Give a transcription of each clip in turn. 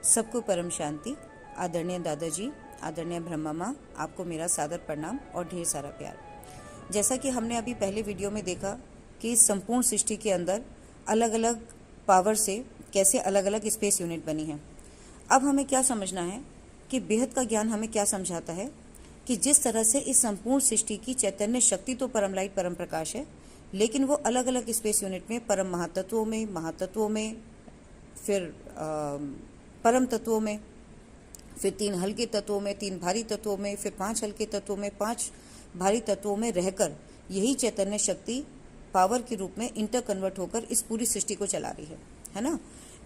सबको परम शांति। आदरणीय दादाजी, आदरणीय ब्रह्मा माँ, आपको मेरा सादर प्रणाम और ढेर सारा प्यार। जैसा कि हमने अभी पहले वीडियो में देखा कि इस संपूर्ण सृष्टि के अंदर अलग अलग पावर से कैसे अलग अलग स्पेस यूनिट बनी है। अब हमें क्या समझना है कि बेहद का ज्ञान हमें क्या समझाता है कि जिस तरह से इस संपूर्ण सृष्टि की चैतन्य शक्ति तो परम लाइट परम प्रकाश है, लेकिन वो अलग अलग स्पेस यूनिट में परम महातत्वों में फिर परम तत्वों में, फिर 3 हल्के तत्वों में, 3 भारी तत्वों में, फिर 5 हल्के तत्वों में, 5 भारी तत्वों में रहकर यही चैतन्य शक्ति पावर के रूप में इंटर कन्वर्ट होकर इस पूरी सृष्टि को चला रही है ना।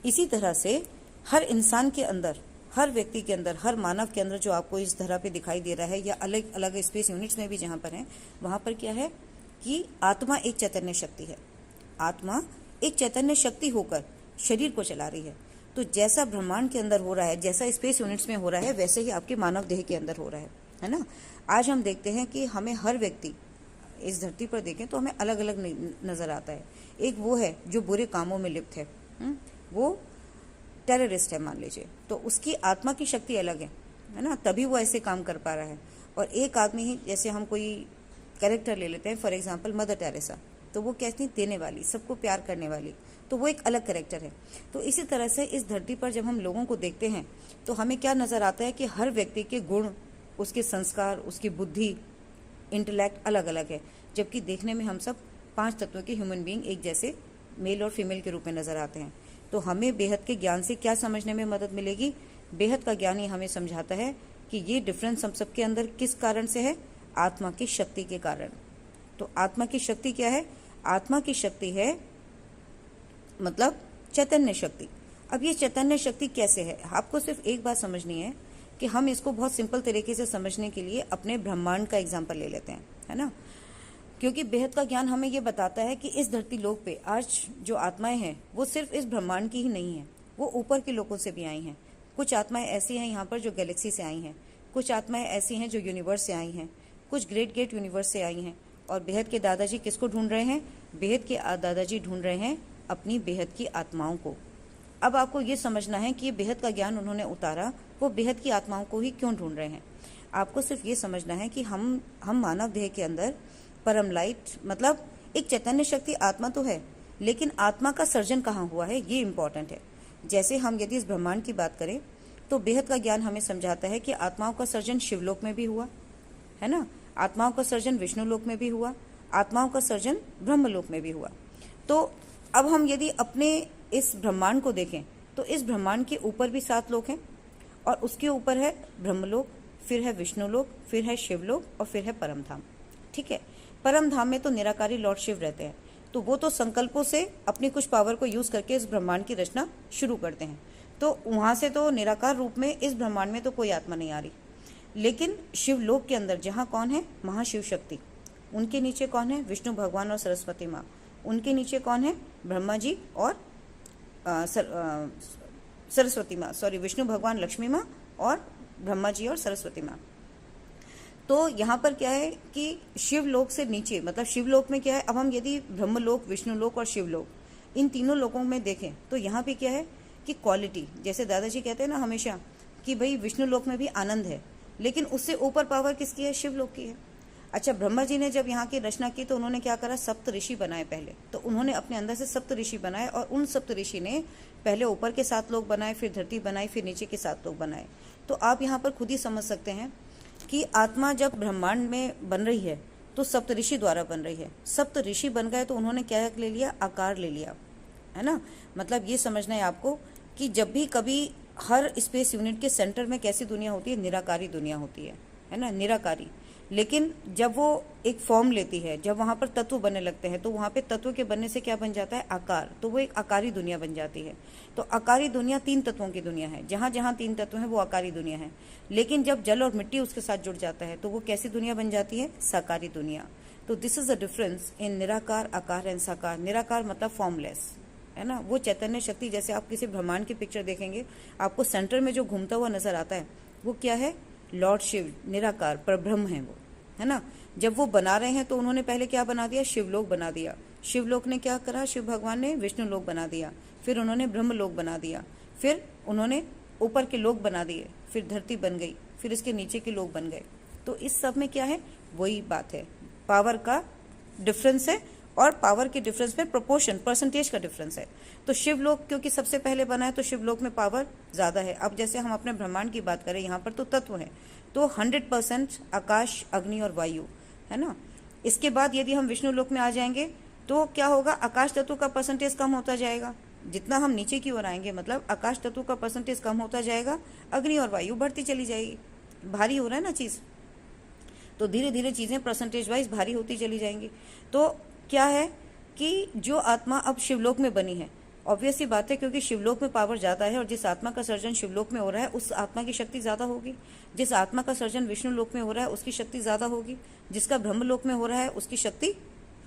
इसी तरह से हर इंसान के अंदर, हर व्यक्ति के अंदर, हर मानव के अंदर जो आपको इस धरा पे दिखाई दे रहा है या अलग अलग स्पेस यूनिट्स में भी जहाँ पर है, वहाँ पर क्या है कि आत्मा एक चैतन्य शक्ति है। आत्मा एक चैतन्य शक्ति होकर शरीर को चला रही है। तो जैसा ब्रह्मांड के अंदर हो रहा है, जैसा स्पेस यूनिट्स में हो रहा है, वैसे ही आपके मानव देह के अंदर हो रहा है ना। आज हम देखते हैं कि हमें हर व्यक्ति इस धरती पर देखें तो हमें अलग अलग नजर आता है। एक वो है जो बुरे कामों में लिप्त है, वो टेररिस्ट है मान लीजिए, तो उसकी आत्मा की शक्ति अलग है ना, तभी वो ऐसे काम कर पा रहा है। और एक आदमी ही, जैसे हम कोई कैरेक्टर ले लेते हैं, फॉर एग्जाम्पल मदर टेरेसा, तो वो कैसी देने वाली, सबको प्यार करने वाली, तो वो एक अलग कैरेक्टर है। तो इसी तरह से इस धरती पर जब हम लोगों को देखते हैं तो हमें क्या नजर आता है कि हर व्यक्ति के गुण, उसके संस्कार, उसकी बुद्धि, इंटेलेक्ट अलग अलग है, जबकि देखने में हम सब 5 तत्वों के ह्यूमन बीइंग एक जैसे मेल और फीमेल के रूप में नजर आते हैं। तो हमें बेहद के ज्ञान से क्या समझने में मदद मिलेगी? बेहद का ज्ञान ही हमें समझाता है कि ये डिफरेंस हम सबके अंदर किस कारण से है? आत्मा की शक्ति के कारण। तो आत्मा की शक्ति क्या है? आत्मा की शक्ति है मतलब चैतन्य शक्ति। अब ये चैतन्य शक्ति कैसे है? आपको सिर्फ एक बात समझनी है कि हम इसको बहुत सिंपल तरीके से समझने के लिए अपने ब्रह्मांड का एग्जाम्पल ले लेते हैं, है ना। क्योंकि बेहद का ज्ञान हमें ये बताता है कि इस धरती लोक पे आज जो आत्माएं हैं वो सिर्फ इस ब्रह्मांड की ही नहीं है, वो ऊपर के लोगों से भी आई हैं। कुछ आत्माएं ऐसी हैं यहाँ पर जो गैलेक्सी से आई हैं, कुछ आत्माएं ऐसी हैं जो यूनिवर्स से आई हैं, कुछ ग्रेट गेट यूनिवर्स से आई हैं। और बेहद के दादाजी किसको ढूंढ रहे हैं? बेहद के दादाजी ढूंढ रहे हैं अपनी बेहद की आत्माओं को। अब आपको ये समझना है कि ये बेहद का ज्ञान उन्होंने उतारा, वो बेहद की आत्माओं को ही क्यों ढूंढ रहे हैं। आपको सिर्फ ये समझना है कि हम मानव देह के अंदर परम लाइट, मतलब एक चैतन्य शक्ति आत्मा तो है, लेकिन आत्मा का सर्जन कहाँ हुआ है, ये इंपॉर्टेंट है। जैसे हम यदि इस ब्रह्मांड की बात करें तो बेहद का ज्ञान हमें समझाता है कि आत्माओं का सर्जन शिवलोक में भी हुआ है ना, आत्माओं का सर्जन विष्णु लोक में भी हुआ, आत्माओं का सर्जन ब्रह्मलोक में भी हुआ। तो अब हम यदि अपने इस ब्रह्मांड को देखें तो इस ब्रह्मांड के ऊपर भी 7 लोक हैं और उसके ऊपर है ब्रह्मलोक, फिर है विष्णु लोक, फिर है शिवलोक और फिर है परम धाम। ठीक है, परम धाम में तो निराकारी लॉर्ड शिव रहते हैं, तो वो तो संकल्पों से अपनी कुछ पावर को यूज करके इस ब्रह्मांड की रचना शुरू करते हैं। तो वहां से तो निराकार रूप में इस ब्रह्मांड में तो कोई आत्मा नहीं आ रही। लेकिन शिवलोक के अंदर जहाँ कौन है? महाशिव शक्ति। उनके नीचे कौन है? विष्णु भगवान और सरस्वती माँ। उनके नीचे कौन है? ब्रह्मा जी और सरस्वती माँ, सॉरी, विष्णु भगवान, लक्ष्मी माँ और ब्रह्मा जी और सरस्वती माँ। तो यहाँ पर क्या है कि शिवलोक से नीचे, मतलब शिवलोक में क्या है, अब हम यदि ब्रह्मलोक, विष्णुलोक और शिवलोक, इन तीनों लोकों में देखें तो यहाँ पे क्या है कि क्वालिटी, जैसे दादाजी कहते हैं ना हमेशा कि भाई विष्णु लोक में भी आनंद है, लेकिन उससे ऊपर पावर किसकी है? शिवलोक की है। अच्छा, ब्रह्मा जी ने जब यहाँ की रचना की तो उन्होंने क्या करा? सप्त ऋषि बनाए पहले। तो उन्होंने अपने अंदर से सप्त ऋषि बनाए और उन सप्त ऋषि ने पहले ऊपर के 7 लोग बनाए, फिर धरती बनाई, फिर नीचे के 7 लोग बनाए। तो आप यहाँ पर खुद ही समझ सकते हैं कि आत्मा जब ब्रह्मांड में बन रही है तो सप्त ऋषि द्वारा बन रही है। सप्त ऋषि बन गए तो उन्होंने क्या ले लिया? आकार ले लिया, है ना। मतलब ये समझना है आपको कि जब भी कभी हर स्पेस यूनिट के सेंटर में कैसी दुनिया होती है? निराकारी दुनिया होती है ना, निराकारी। लेकिन जब वो एक फॉर्म लेती है, जब वहाँ पर तत्व बनने लगते हैं, तो वहाँ पे तत्व के बनने से क्या बन जाता है? आकार। तो वो एक आकारी दुनिया बन जाती है। तो आकारी दुनिया 3 तत्वों की दुनिया है, जहाँ जहाँ 3 तत्व हैं वो आकारी दुनिया है। लेकिन जब जल और मिट्टी उसके साथ जुड़ जाता है तो वो कैसी दुनिया बन जाती है? साकारी दुनिया। तो दिस इज द डिफरेंस इन निराकार, आकार एंड साकार। निराकार मतलब फॉर्मलेस, है ना, वो चैतन्य शक्ति। जैसे आप किसी ब्रह्मांड की पिक्चर देखेंगे, आपको सेंटर में जो घूमता हुआ नजर आता है वो क्या है? लॉर्ड शिव, निराकार परब्रह्म है वो, है ना। जब वो बना रहे हैं तो उन्होंने पहले क्या बना दिया? शिवलोक बना दिया। शिवलोक ने क्या करा? शिव भगवान ने विष्णु लोक बना दिया, फिर उन्होंने ब्रह्मलोक बना दिया, फिर उन्होंने ऊपर के लोग बना दिए, फिर धरती बन गई, फिर इसके नीचे के लोग बन गए। तो इस सब में क्या है, वही बात है, पावर का डिफरेंस है, और पावर के डिफरेंस में प्रोपोर्शन, परसेंटेज का डिफरेंस है। तो शिवलोक क्योंकि सबसे पहले बना है तो शिवलोक में पावर ज़्यादा है। अब जैसे हम अपने ब्रह्मांड की बात करें, यहाँ पर तो तत्व हैं, तो 100% आकाश, अग्नि और वायु है ना। इसके बाद यदि हम विष्णु लोक में आ जाएंगे तो क्या होगा, आकाश तत्व का परसेंटेज कम होता जाएगा। जितना हम नीचे की ओर आएंगे मतलब आकाश तत्व का परसेंटेज कम होता जाएगा, अग्नि और वायु बढ़ती चली जाएगी। भारी हो रहा है ना चीज़, तो धीरे धीरे चीज़ें परसेंटेज वाइज भारी होती चली जाएंगी। तो क्या है कि जो आत्मा अब शिवलोक में बनी है, ऑब्वियस सी बात है, क्योंकि शिवलोक में पावर ज़्यादा है, और जिस आत्मा का सर्जन शिवलोक में हो रहा है उस आत्मा की शक्ति ज़्यादा होगी। जिस आत्मा का सर्जन विष्णु लोक में हो रहा है उसकी शक्ति ज़्यादा होगी। जिसका ब्रह्मलोक में हो रहा है उसकी शक्ति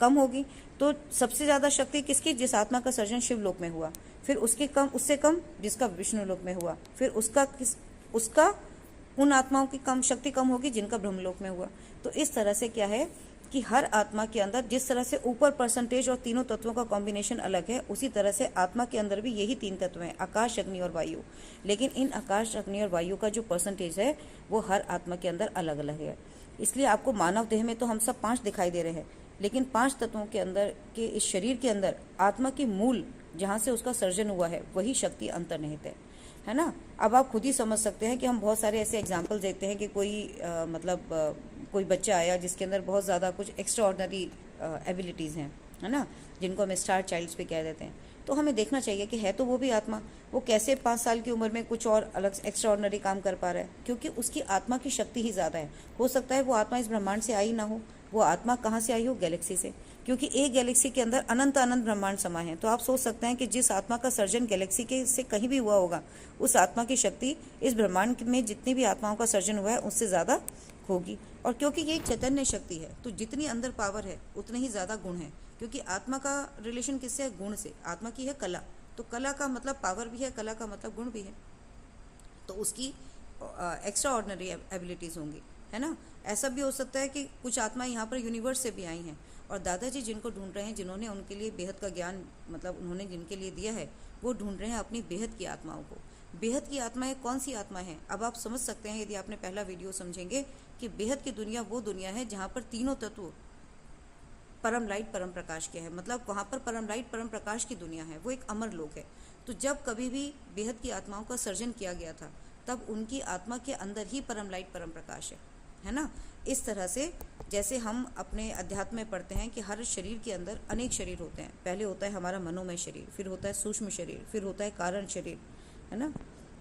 कम होगी। तो सबसे ज़्यादा शक्ति किसकी, जिस आत्मा का सर्जन शिवलोक में हुआ, फिर उसके कम, उससे कम जिसका विष्णु लोक में हुआ, फिर उसका उन आत्माओं की कम शक्ति कम होगी जिनका ब्रह्मलोक में हुआ। तो इस तरह से क्या है कि हर आत्मा के अंदर जिस तरह से ऊपर परसेंटेज और तीनों तत्वों का कॉम्बिनेशन अलग है, उसी तरह से आत्मा के अंदर भी यही 3 तत्व हैं, आकाश, अग्नि और वायु। लेकिन इन आकाश, अग्नि और वायु का जो परसेंटेज है वो हर आत्मा के अंदर अलग अलग है। इसलिए आपको मानव देह में तो हम सब 5 दिखाई दे रहे हैं, लेकिन 5 तत्वों के अंदर के इस शरीर के अंदर आत्मा की मूल जहाँ से उसका सर्जन हुआ है वही शक्ति अंतर्निहित है ना। अब आप खुद ही समझ सकते हैं कि हम बहुत सारे ऐसे एग्जाम्पल देते हैं कि कोई बच्चा आया जिसके अंदर बहुत ज़्यादा कुछ एक्स्ट्रा ऑर्डनरी एबिलिटीज़ हैं, है ना, जिनको हम स्टार चाइल्ड्स पे कह देते हैं। तो हमें देखना चाहिए कि है तो वो भी आत्मा, वो कैसे 5 साल की उम्र में कुछ और अलग एक्स्ट्रा ऑर्डनरी काम कर पा रहा है, क्योंकि उसकी आत्मा की शक्ति ही ज़्यादा है। हो सकता है वो आत्मा इस ब्रह्मांड से आई ना हो, वो आत्मा कहाँ से आई हो, गैलेक्सी से, क्योंकि एक गैलेक्सी के अंदर अनंत अनंत ब्रह्मांड समाये हैं। तो आप सोच सकते हैं कि जिस आत्मा का सर्जन गैलेक्सी के से कहीं भी हुआ होगा, उस आत्मा की शक्ति इस ब्रह्मांड में जितनी भी आत्माओं का सर्जन हुआ है उससे ज़्यादा होगी। और क्योंकि ये एक चैतन्य शक्ति है, तो जितनी अंदर पावर है उतने ही ज़्यादा गुण है, क्योंकि आत्मा का रिलेशन किससे है, गुण से। आत्मा की है कला, तो कला का मतलब पावर भी है, कला का मतलब गुण भी है, तो उसकी एक्स्ट्रा ऑर्डिनरी एबिलिटीज़ होंगी, है ना। ऐसा भी हो सकता है कि कुछ आत्मा यहाँ पर यूनिवर्स से भी आई हैं, और दादाजी जिनको ढूंढ रहे हैं, जिन्होंने उनके लिए बेहद का ज्ञान मतलब उन्होंने जिनके लिए दिया है, वो ढूंढ रहे हैं अपनी बेहद की आत्माओं को। बेहद की आत्माएं कौन सी आत्मा है, अब आप समझ सकते हैं यदि आपने पहला वीडियो समझेंगे कि बेहद की दुनिया वो दुनिया है जहाँ पर तीनों तत्व परम लाइट परम प्रकाश के है, मतलब वहाँ पर परम लाइट परम प्रकाश की दुनिया है, वो एक अमर लोक है। तो जब कभी भी बेहद की आत्माओं का सर्जन किया गया था, तब उनकी आत्मा के अंदर ही परम लाइट परम प्रकाश है ना। इस तरह से जैसे हम अपने अध्यात्म में पढ़ते हैं कि हर शरीर के अंदर अनेक शरीर होते हैं। पहले होता है हमारा मनोमय शरीर, फिर होता है सूक्ष्म शरीर, फिर होता है कारण शरीर, है ना,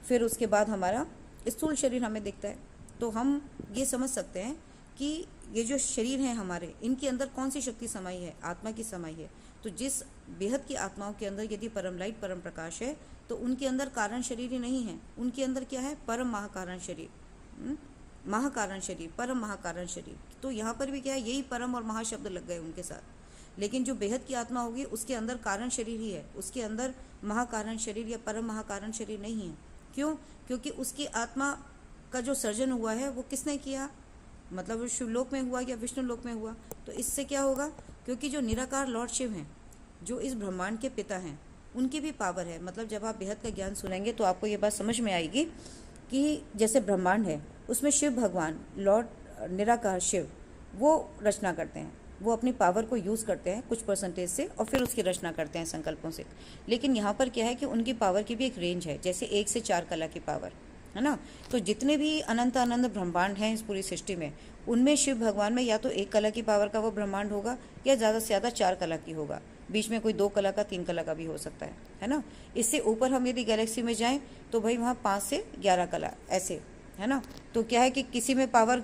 फिर उसके बाद हमारा स्थूल शरीर हमें दिखता है। तो हम ये समझ सकते हैं कि ये जो शरीर हैं हमारे, इनके अंदर कौन सी शक्ति समाई है, आत्मा की समाई है। तो जिस बेहद की आत्माओं के अंदर यदि परम लाइट परम प्रकाश है, तो उनके अंदर कारण शरीर ही नहीं है, उनके अंदर क्या है, परम महाकारण शरीर, महाकारण शरीर, परम महाकारण शरीर। तो यहाँ पर भी क्या है, यही परम और महाशब्द लग गए उनके साथ। लेकिन जो बेहद की आत्मा होगी उसके अंदर कारण शरीर ही है, उसके अंदर महाकारण शरीर या परम महाकारण शरीर नहीं है। क्यों? क्योंकि उसकी आत्मा का जो सर्जन हुआ है वो किसने किया, मतलब वो शिवलोक में हुआ या विष्णु लोक में हुआ। तो इससे क्या होगा, क्योंकि जो निराकार लॉर्ड शिव हैं, जो इस ब्रह्मांड के पिता हैं, उनकी भी पावर है। मतलब जब आप बेहद का ज्ञान सुनेंगे तो आपको ये बात समझ में आएगी कि जैसे ब्रह्मांड है उसमें शिव भगवान लॉर्ड निराकार शिव वो रचना करते हैं, वो अपनी पावर को यूज़ करते हैं कुछ परसेंटेज से और फिर उसकी रचना करते हैं संकल्पों से। लेकिन यहाँ पर क्या है कि उनकी पावर की भी एक रेंज है, जैसे 1 से 4 कला की पावर, है ना। तो जितने भी अनंत अनंत ब्रह्मांड हैं इस पूरी सृष्टि में, उनमें शिव भगवान में या तो 1 कला की पावर का वो ब्रह्मांड होगा या ज़्यादा से ज़्यादा 4 कला की होगा, बीच में कोई 2 कला का 3 कला का भी हो सकता है ना। इससे ऊपर हम यदि गैलेक्सी में जाएं तो भाई वहाँ 5 से 11 कला ऐसे, है ना। तो क्या है कि किसी में पावर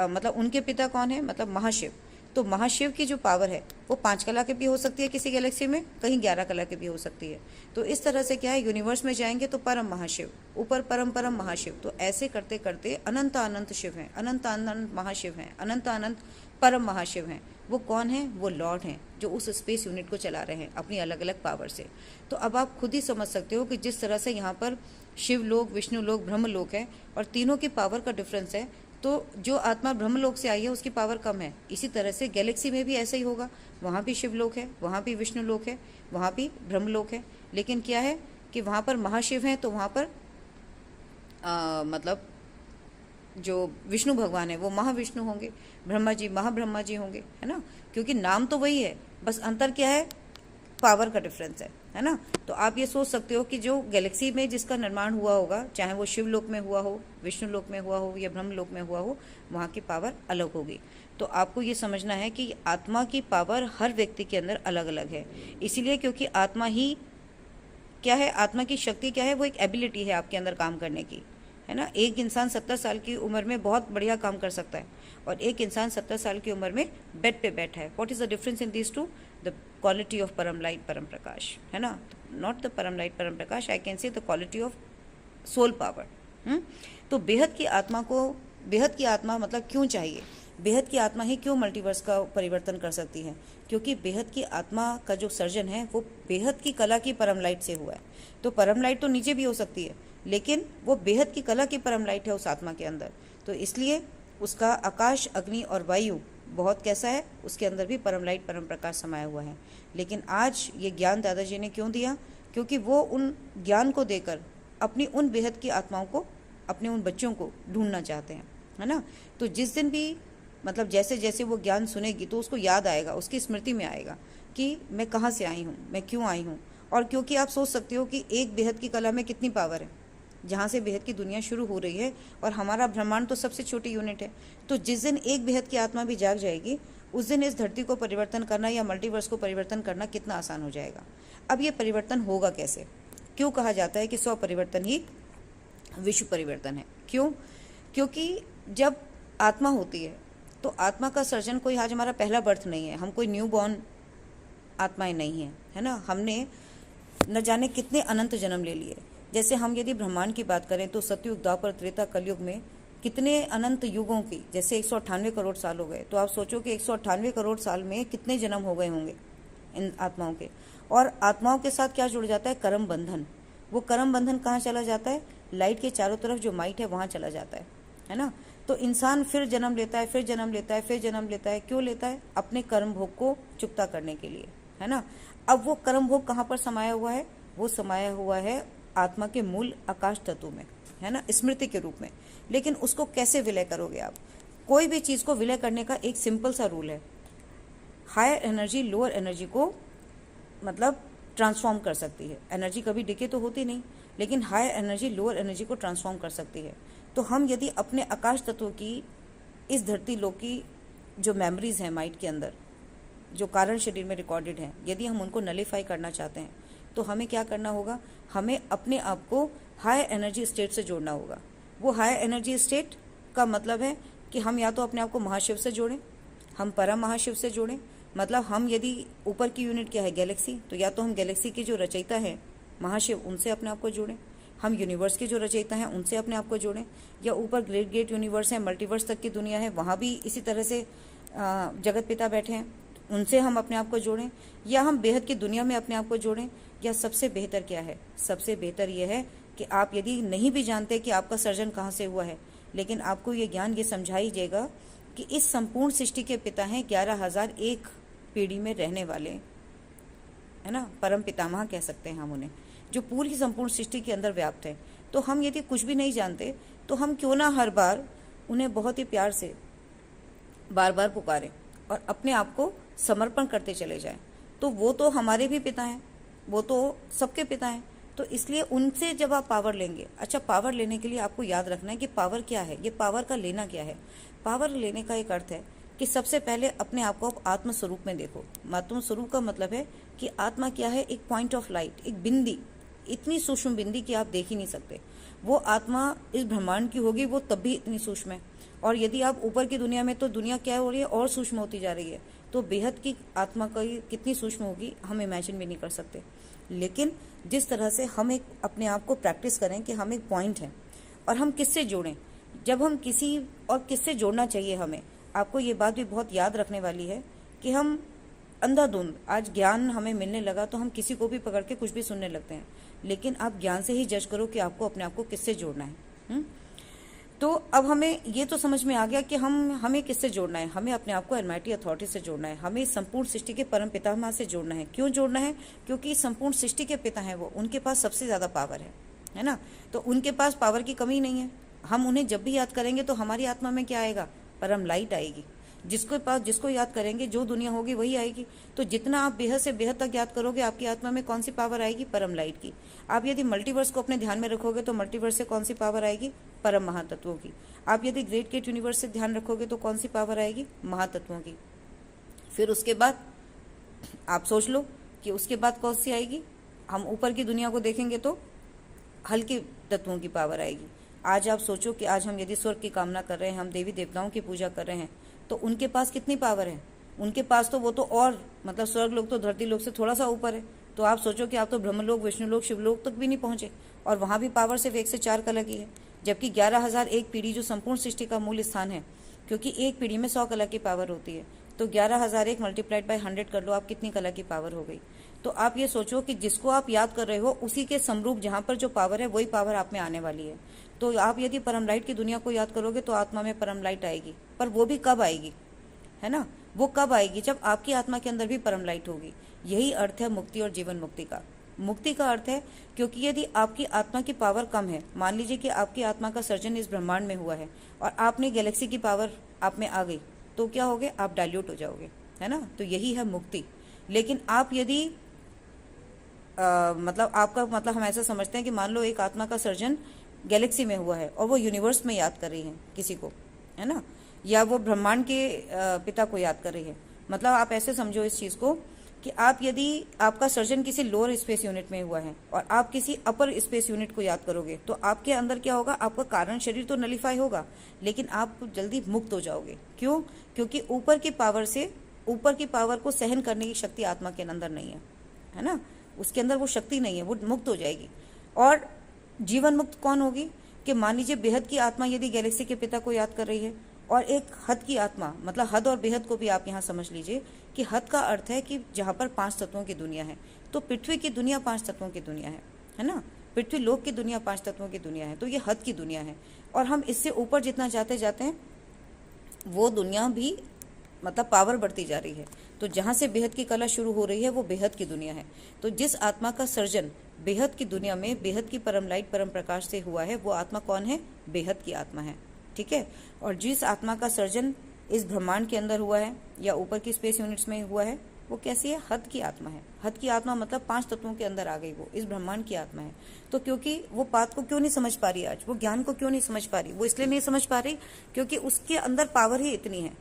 मतलब उनके पिता कौन है, मतलब महाशिव। तो महाशिव की जो पावर है वो 5 कला की भी हो सकती है किसी गैलेक्सी में, कहीं 11 कला की भी हो सकती है। तो इस तरह से क्या है, यूनिवर्स में जाएंगे तो परम महाशिव, ऊपर परम परम महाशिव। तो ऐसे करते करते अनंत अनंत शिव हैं, अनंत अनंत महाशिव हैं, अनंत अनंत परम महाशिव हैं। वो कौन है, वो लॉर्ड हैं जो उस स्पेस यूनिट को चला रहे हैं अपनी अलग अलग पावर से। तो अब आप खुद ही समझ सकते हो कि जिस तरह से यहाँ पर शिवलोक, विष्णुलोक, ब्रह्मलोक है और तीनों की पावर का डिफरेंस है, तो जो आत्मा ब्रह्मलोक से आई है उसकी पावर कम है। इसी तरह से गैलेक्सी में भी ऐसा ही होगा, वहाँ भी शिवलोक है, वहाँ भी विष्णुलोक है, वहाँ भी ब्रह्मलोक है। लेकिन क्या है कि वहाँ पर महाशिव हैं तो वहाँ पर मतलब जो विष्णु भगवान है वो महाविष्णु होंगे, ब्रह्मा जी महाब्रह्मा जी होंगे, है ना, क्योंकि नाम तो वही है, बस अंतर क्या है, पावर का डिफरेंस है ना। तो आप ये सोच सकते हो कि जो गैलेक्सी में जिसका निर्माण हुआ होगा, चाहे वो शिव लोक में हुआ हो, विष्णु लोक में हुआ हो या ब्रह्म लोक में हुआ हो, वहाँ की पावर अलग होगी। तो आपको ये समझना है कि आत्मा की पावर हर व्यक्ति के अंदर अलग अलग है, इसीलिए क्योंकि आत्मा ही क्या है, आत्मा की शक्ति क्या है, वो एक एबिलिटी है आपके अंदर काम करने की, है ना। एक इंसान 70 साल की उम्र में बहुत बढ़िया काम कर सकता है और एक इंसान 70 साल की उम्र में बेड पे बैठा है। What is the difference in this two? The quality of परम लाइट परम प्रकाश, है ना, नॉट द परम लाइट परम प्रकाश, I can say the quality of soul power. तो बेहद की आत्मा को, बेहद की आत्मा मतलब क्यों चाहिए, बेहद की आत्मा ही क्यों मल्टीवर्स का परिवर्तन कर सकती है, क्योंकि बेहद की आत्मा का जो सर्जन है वो बेहद की कला की परम लाइट से हुआ है। तो परम लाइट तो नीचे भी हो सकती है, लेकिन वो बेहद की कला की परम लाइट है उस आत्मा के अंदर, तो इसलिए उसका आकाश, अग्नि और वायु बहुत कैसा है, उसके अंदर भी परम लाइट परम प्रकाश समाया हुआ है। लेकिन आज ये ज्ञान दादाजी ने क्यों दिया, क्योंकि वो उन ज्ञान को देकर अपनी उन बेहद की आत्माओं को, अपने उन बच्चों को ढूंढना चाहते हैं, है ना। तो जिस दिन भी मतलब जैसे जैसे वो ज्ञान सुनेगी तो उसको याद आएगा, उसकी स्मृति में आएगा कि मैं कहाँ से आई हूँ, मैं क्यों आई हूँ। और क्योंकि आप सोच सकते हो कि एक बेहद की कला में कितनी पावर है, जहाँ से बेहद की दुनिया शुरू हो रही है और हमारा ब्रह्मांड तो सबसे छोटी यूनिट है। तो जिस दिन एक बेहद की आत्मा भी जाग जाएगी, उस दिन इस धरती को परिवर्तन करना या मल्टीवर्स को परिवर्तन करना कितना आसान हो जाएगा। अब ये परिवर्तन होगा कैसे, क्यों कहा जाता है कि 100 परिवर्तन ही विश्व परिवर्तन है, क्यों? क्योंकि जब आत्मा होती है तो आत्मा का सर्जन कोई आज हमारा पहला बर्थ नहीं है, हम कोई न्यू बॉर्न आत्माएं नहीं हैं, है ना। हमने न जाने कितने अनंत जन्म ले लिए। जैसे हम यदि ब्रह्मांड की बात करें तो सतयुग, द्वापर, त्रेता, कलयुग में कितने अनंत युगों की, जैसे 198 करोड़ साल हो गए, तो आप सोचो कि 198 करोड़ साल में कितने जन्म हो गए होंगे इन आत्माओं के। और आत्माओं के साथ क्या जुड़ जाता है, कर्म बंधन। वो कर्म बंधन कहाँ चला जाता है, लाइट के चारों तरफ जो माइट है वहाँ चला जाता है ना। तो इंसान फिर जन्म लेता है, फिर जन्म लेता है, फिर जन्म लेता है, क्यों लेता है, अपने कर्म भोग को चुकता करने के लिए, है ना। अब वो कर्म भोग कहाँ पर समाया हुआ है, वो समाया हुआ है आत्मा के मूल आकाश तत्व में, है ना, स्मृति के रूप में। लेकिन उसको कैसे विलय करोगे आप? कोई भी चीज़ को विलय करने का एक सिंपल सा रूल है, हायर एनर्जी लोअर एनर्जी को मतलब ट्रांसफॉर्म कर सकती है। एनर्जी कभी डिके तो होती नहीं, लेकिन हायर एनर्जी लोअर एनर्जी को ट्रांसफॉर्म कर सकती है। तो हम यदि अपने आकाश तत्व की, इस धरती लोक की जो मेमोरीज हैं माइंड के अंदर, जो कारण शरीर में रिकॉर्डेड हैं, यदि हम उनको नलीफाई करना चाहते हैं तो हमें क्या करना होगा, हमें अपने आप को हायर एनर्जी स्टेट से जोड़ना होगा। वो हायर एनर्जी स्टेट का मतलब है कि हम या तो अपने आप को महाशिव से जोड़ें, हम परम महाशिव से जोड़ें। मतलब हम यदि ऊपर की यूनिट क्या है, गैलेक्सी, तो या तो हम गैलेक्सी के जो रचयिता हैं महाशिव, उनसे अपने आप को जोड़ें। हम यूनिवर्स के जो रचयिता हैं उनसे अपने आप को जोड़ें, या ऊपर ग्रेट ग्रेट यूनिवर्स है, मल्टीवर्स तक की दुनिया है, वहाँ भी इसी तरह से जगत पिता बैठे हैं, उनसे हम अपने आप को जोड़ें, या हम बेहद की दुनिया में अपने आप को जोड़ें। या सबसे बेहतर क्या है, सबसे बेहतर यह है कि आप यदि नहीं भी जानते कि आपका सर्जन कहाँ से हुआ है, लेकिन आपको ये ज्ञान ये समझाइएगा कि इस संपूर्ण सृष्टि के पिता हैं 11,001 पीढ़ी में रहने वाले, है ना, परम पितामह कह सकते हैं हम उन्हें, जो पूरी संपूर्ण सृष्टि के अंदर व्याप्त है। तो हम यदि कुछ भी नहीं जानते तो हम क्यों ना हर बार उन्हें बहुत ही प्यार से बार बार पुकारें और अपने आप को समर्पण करते चले जाएं। तो वो तो हमारे भी पिता हैं, वो तो सबके पिता हैं। तो इसलिए उनसे जब आप पावर लेंगे, अच्छा पावर लेने के लिए आपको याद रखना है कि पावर क्या है, ये पावर का लेना क्या है। पावर लेने का एक अर्थ है कि सबसे पहले अपने आप को आत्म स्वरूप में देखो। आत्म स्वरूप का मतलब है कि आत्मा क्या है, एक पॉइंट ऑफ लाइट, एक बिंदी, इतनी सूक्ष्म बिंदी कि आप देख ही नहीं सकते। वो आत्मा इस ब्रह्मांड की होगी, वो तब भी इतनी सूक्ष्म है। और यदि आप ऊपर की दुनिया में, तो दुनिया क्या हो रही है, और सूक्ष्म होती जा रही है। तो बेहद की आत्मा का कितनी सूक्ष्म होगी हम इमेजिन भी नहीं कर सकते। लेकिन जिस तरह से हम एक अपने आप को प्रैक्टिस करें कि हम एक पॉइंट हैं और हम किससे जोड़ें, जब हम किसी और किससे जोड़ना चाहिए हमें, आपको ये बात भी बहुत याद रखने वाली है कि हम अंधाधुंध, आज ज्ञान हमें मिलने लगा तो हम किसी को भी पकड़ के कुछ भी सुनने लगते हैं, लेकिन आप ज्ञान से ही जज करो कि आपको अपने आप को किससे जोड़ना है। तो अब हमें ये तो समझ में आ गया कि हमें किससे जोड़ना है, हमें अपने आप को अलमाइटी अथॉरिटी से जोड़ना है, हमें संपूर्ण सृष्टि के परम पितामह से जोड़ना है। क्यों जोड़ना है? क्योंकि संपूर्ण सृष्टि के पिता हैं वो, उनके पास सबसे ज़्यादा पावर है। है ना। तो उनके पास पावर की कमी नहीं है। हम उन्हें जब भी याद करेंगे तो हमारी आत्मा में क्या आएगा, परम लाइट आएगी। जिसको याद करेंगे, जो दुनिया होगी वही आएगी। तो जितना आप बेहद से बेहद तक याद करोगे, आपकी आत्मा में कौन सी पावर आएगी, परम लाइट की। आप यदि मल्टीवर्स को अपने ध्यान में रखोगे तो मल्टीवर्स से कौन सी पावर आएगी, परम महातत्वों की। आप यदि ग्रेट गेट यूनिवर्स से ध्यान रखोगे तो कौन सी पावर आएगी, महातत्वों की। फिर उसके बाद आप सोच लो कि उसके बाद कौन सी आएगी। हम ऊपर की दुनिया को देखेंगे तो हल्के तत्वों की पावर आएगी। आज आप सोचो कि आज हम यदि स्वर्ग की कामना कर रहे हैं, हम देवी देवताओं की पूजा कर रहे हैं, तो उनके पास कितनी पावर है। उनके पास तो वो तो और मतलब स्वर्ग लोग तो धरती लोग से थोड़ा सा ऊपर है। तो आप सोचो कि आप तो ब्रह्मलोक, विष्णुलोक, शिवलोक तक भी नहीं पहुंचे, और वहां भी पावर सिर्फ 1 से 4 कला की है। जबकि 11,001 पीढ़ी जो संपूर्ण सृष्टि का मूल स्थान है, क्योंकि एक पीढ़ी में 100 कला की पावर होती है, तो 11,001 मल्टीप्लाइड बाय 100 कर लो, आप कितनी कला की पावर हो गई। तो आप ये सोचो कि जिसको आप याद कर रहे हो उसी के समरूप जहां पर जो पावर है वही पावर आप में आने वाली है। तो आप यदि परम लाइट की दुनिया को याद करोगे तो आत्मा में परम लाइट आएगी। पर वो भी कब आएगी, है ना, वो कब आएगी, जब आपकी आत्मा के अंदर भी परम लाइट होगी। यही अर्थ है मुक्ति और जीवन मुक्ति का। मुक्ति का अर्थ है, क्योंकि यदि आपकी आत्मा की पावर कम है, मान लीजिए कि आपकी आत्मा का सर्जन इस ब्रह्मांड में हुआ है और आपने गैलेक्सी की पावर आप में आ गई, तो क्या होगे, आप डाइल्यूट हो जाओगे, है ना। तो यही है मुक्ति। लेकिन आप यदि मतलब आपका मतलब हम ऐसा समझते हैं कि मान लो एक आत्मा का सर्जन गैलेक्सी में हुआ है और वो यूनिवर्स में याद कर रही है किसी को, है ना, या वो ब्रह्मांड के पिता को याद कर रही है। मतलब आप ऐसे समझो इस चीज को कि आप यदि आपका सर्जन किसी लोअर स्पेस यूनिट में हुआ है और आप किसी अपर स्पेस यूनिट को याद करोगे, तो आपके अंदर क्या होगा, आपका कारण शरीर तो नलिफाई होगा, लेकिन आप जल्दी मुक्त हो जाओगे। क्यों, क्योंकि ऊपर की पावर को सहन करने की शक्ति आत्मा के अंदर नहीं है ना, उसके अंदर वो शक्ति नहीं है, वो मुक्त हो जाएगी। और जीवन मुक्त कौन होगी, कि मान लीजिए बेहद की आत्मा यदि गैलेक्सी के पिता को याद कर रही है, और एक हद की आत्मा, मतलब हद और बेहद को भी आप यहाँ समझ लीजिए कि हद का अर्थ है कि जहाँ पर 5 तत्वों की दुनिया है। तो पृथ्वी की दुनिया 5 तत्वों की दुनिया है ना, पृथ्वी लोक की दुनिया 5 तत्वों की दुनिया है। तो ये हद की दुनिया है, और हम इससे ऊपर जितना जाते जाते हैं वो दुनिया भी मतलब पावर बढ़ती जा रही है। तो जहां से बेहद की कला शुरू हो रही है वो बेहद की दुनिया है। तो जिस आत्मा का सर्जन बेहद की दुनिया में बेहद की परम लाइट परम प्रकाश से हुआ है, वो आत्मा कौन है, बेहद की आत्मा है, ठीक है। और जिस आत्मा का सर्जन इस ब्रह्मांड के अंदर हुआ है या ऊपर की स्पेस यूनिट्स में हुआ है, वो कैसी है, हद की आत्मा है। हद की आत्मा मतलब 5 तत्वों के अंदर आ गई, वो इस ब्रह्मांड की आत्मा है। तो क्योंकि वो बात को क्यों नहीं समझ पा रही आज, वो ज्ञान को क्यों नहीं समझ पा रही, वो इसलिए नहीं समझ पा रही क्योंकि उसके अंदर पावर ही इतनी है,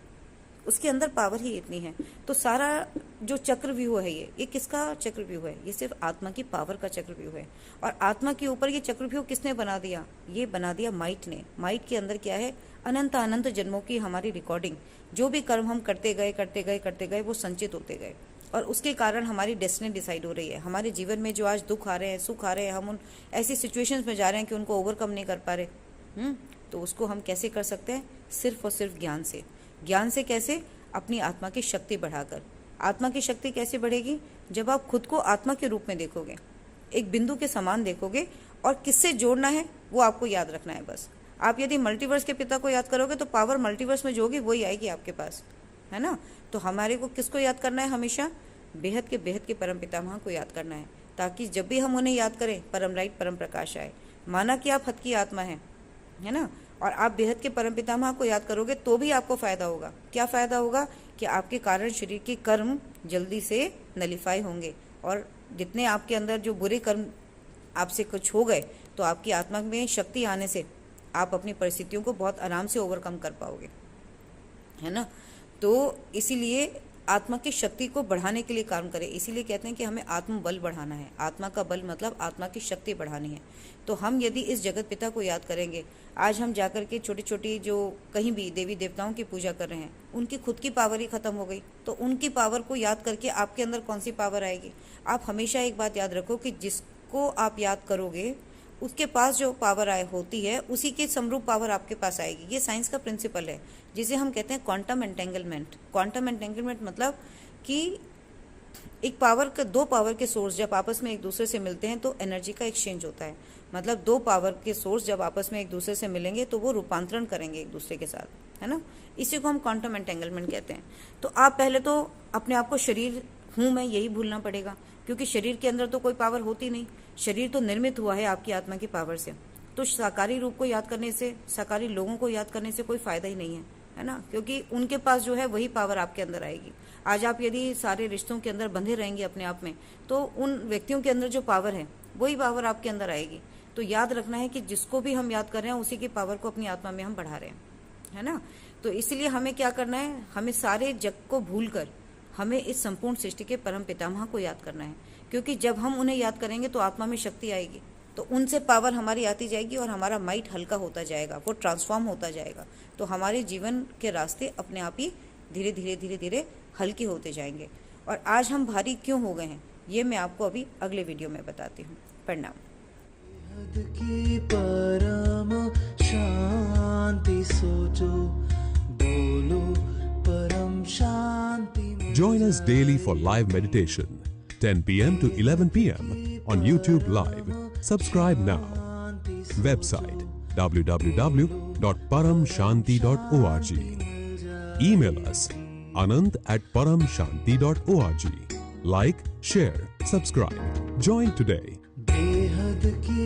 उसके अंदर पावर ही इतनी है। तो सारा जो चक्रव्यूह है, ये किसका चक्रव्यूह है, ये सिर्फ आत्मा की पावर का चक्रव्यूह है। और आत्मा के ऊपर ये चक्रव्यूह किसने बना दिया, ये बना दिया माइट ने। माइट के अंदर क्या है, अनंत अनंत जन्मों की हमारी रिकॉर्डिंग, जो भी कर्म हम करते गए वो संचित होते गए, और उसके कारण हमारी डेस्टिनी डिसाइड हो रही है। हमारे जीवन में जो आज दुख आ रहे हैं, सुख आ रहे हैं, हम उन ऐसी सिचुएशंस में जा रहे हैं कि उनको ओवरकम नहीं कर पा रहे। तो उसको हम कैसे कर सकते हैं, सिर्फ और सिर्फ ज्ञान से। ज्ञान से कैसे, अपनी आत्मा की शक्ति बढ़ाकर। आत्मा की शक्ति कैसे बढ़ेगी, जब आप खुद को आत्मा के रूप में देखोगे, एक बिंदु के समान देखोगे, और किससे जोड़ना है वो आपको याद रखना है बस। आप यदि मल्टीवर्स के पिता को याद करोगे तो पावर मल्टीवर्स में जो होगी वही आएगी आपके पास, है ना। तो हमारे को किसको याद करना है, हमेशा बेहद के परम पितामह को याद करना है, ताकि जब भी हम उन्हें याद करें परम लाइट परम प्रकाश आए। माना कि आप हद की आत्मा है ना, और आप बेहद के परम पितामह को याद करोगे तो भी आपको फायदा होगा। क्या फायदा होगा, कि आपके कारण शरीर के कर्म जल्दी से नलिफाई होंगे, और जितने आपके अंदर जो बुरे कर्म आपसे कुछ हो गए, तो आपकी आत्मा में शक्ति आने से आप अपनी परिस्थितियों को बहुत आराम से ओवरकम कर पाओगे, है ना। तो इसीलिए आत्मा की शक्ति को बढ़ाने के लिए काम करें। इसीलिए कहते हैं कि हमें आत्म बल बढ़ाना है। आत्मा का बल मतलब आत्मा की शक्ति बढ़ानी है। तो हम यदि इस जगत पिता को याद करेंगे, आज हम जाकर के छोटी छोटी जो कहीं भी देवी देवताओं की पूजा कर रहे हैं, उनकी खुद की पावर ही खत्म हो गई, तो उनकी पावर को याद करके आपके अंदर कौन सी पावर आएगी। आप हमेशा एक बात याद रखो कि जिसको आप याद करोगे उसके पास जो पावर होती है, उसी के समरूप पावर आपके पास आएगी। ये साइंस का प्रिंसिपल है, जिसे हम कहते हैं क्वांटम एंटेंगलमेंट। क्वांटम एंटेंगलमेंट मतलब कि एक पावर का, 2 पावर के सोर्स जब आपस में एक दूसरे से मिलते हैं तो एनर्जी का एक्सचेंज होता है। मतलब 2 पावर के सोर्स जब आपस में एक दूसरे से मिलेंगे तो वो रूपांतरण करेंगे एक दूसरे के साथ, है ना। इसी को हम क्वांटम एंटेंगलमेंट कहते हैं। तो आप पहले तो अपने आप को शरीर हूं मैं यही भूलना पड़ेगा, क्योंकि शरीर के अंदर तो कोई पावर होती नहीं। शरीर तो निर्मित हुआ है आपकी आत्मा की पावर से, तो साकारी रूप को याद करने से, साकारी लोगों को याद करने से कोई फायदा ही नहीं है ना, क्योंकि उनके पास जो है वही पावर आपके अंदर आएगी। आज आप यदि सारे रिश्तों के अंदर बंधे रहेंगे अपने आप में, तो उन व्यक्तियों के अंदर जो पावर है वही पावर आपके अंदर आएगी। तो याद रखना है कि जिसको भी हम याद कर रहे हैं उसी की पावर को अपनी आत्मा में हम बढ़ा रहे हैं, है ना। तो इसलिए हमें क्या करना है, हमें सारे जग को भूलकर हमें इस संपूर्ण सृष्टि के परम पितामह को याद करना है, क्योंकि जब हम उन्हें याद करेंगे तो आत्मा में शक्ति आएगी, तो उनसे पावर हमारी आती जाएगी और हमारा माइंड हल्का होता जाएगा, वो ट्रांसफॉर्म होता जाएगा। तो हमारे जीवन के रास्ते अपने आप ही धीरे धीरे धीरे धीरे हल्के होते जाएंगे। और आज हम भारी क्यों हो गए हैं ये मैं आपको अभी अगले वीडियो में बताती हूँ। प्रणाम। की परम शांति सोचो, बोलो परम शांति। Join us daily for live meditation, 10 p.m. to 11 p.m. on YouTube Live. Subscribe now. Website www.paramshanti.org. Email us anant@paramshanti.org. Like, share, subscribe. Join today. बेहद की